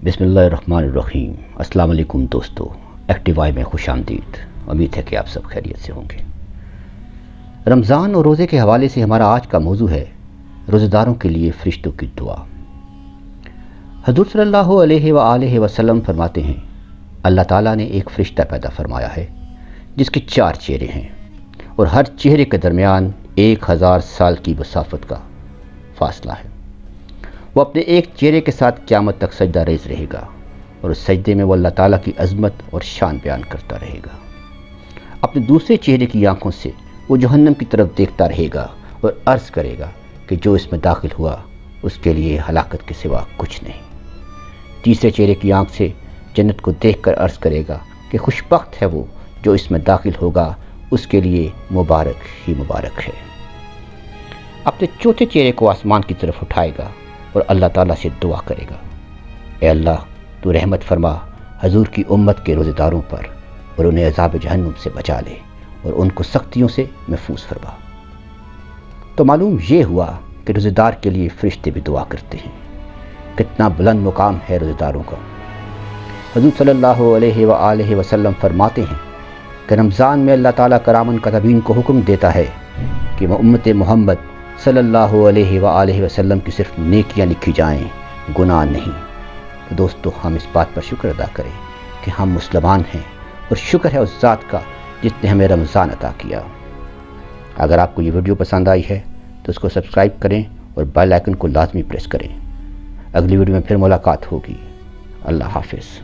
بسم اللہ الرحمن الرحیم۔ السلام علیکم دوستو، ایکٹیو آئی میں خوش آمدید۔ امید ہے کہ آپ سب خیریت سے ہوں گے۔ رمضان اور روزے کے حوالے سے ہمارا آج کا موضوع ہے روزہ داروں کے لیے فرشتوں کی دعا۔ حضور صلی اللہ علیہ وآلہ وسلم فرماتے ہیں، اللہ تعالیٰ نے ایک فرشتہ پیدا فرمایا ہے جس کے 4 چہرے ہیں اور ہر چہرے کے درمیان 1000 سال کی مسافت کا فاصلہ ہے۔ وہ اپنے ایک چہرے کے ساتھ قیامت تک سجدہ ریز رہے گا اور اس سجدے میں وہ اللہ تعالیٰ کی عظمت اور شان بیان کرتا رہے گا۔ اپنے دوسرے چہرے کی آنکھوں سے وہ جہنم کی طرف دیکھتا رہے گا اور عرض کرے گا کہ جو اس میں داخل ہوا اس کے لیے ہلاکت کے سوا کچھ نہیں۔ تیسرے چہرے کی آنکھ سے جنت کو دیکھ کر عرض کرے گا کہ خوش بخت ہے وہ جو اس میں داخل ہوگا، اس کے لیے مبارک ہی مبارک ہے۔ اپنے چوتھے چہرے کو آسمان کی طرف اٹھائے گا اور اللہ تعالیٰ سے دعا کرے گا، اے اللہ تو رحمت فرما حضور کی امت کے روزے داروں پر اور انہیں عذاب جہنم سے بچا لے اور ان کو سختیوں سے محفوظ فرما۔ تو معلوم یہ ہوا کہ روزے دار کے لیے فرشتے بھی دعا کرتے ہیں۔ کتنا بلند مقام ہے روزے داروں کا۔ حضور صلی اللہ علیہ وآلہ وسلم فرماتے ہیں کہ رمضان میں اللہ تعالیٰ کرامن کاتبین کو حکم دیتا ہے کہ وہ امت محمد صلی اللہ علیہ وآلہ وسلم کی صرف نیکیاں لکھی جائیں، گناہ نہیں۔ تو دوستو، ہم اس بات پر شکر ادا کریں کہ ہم مسلمان ہیں اور شکر ہے اس ذات کا جس نے ہمیں رمضان عطا کیا۔ اگر آپ کو یہ ویڈیو پسند آئی ہے تو اس کو سبسکرائب کریں اور بیل آئیکن کو لازمی پریس کریں۔ اگلی ویڈیو میں پھر ملاقات ہوگی۔ اللہ حافظ۔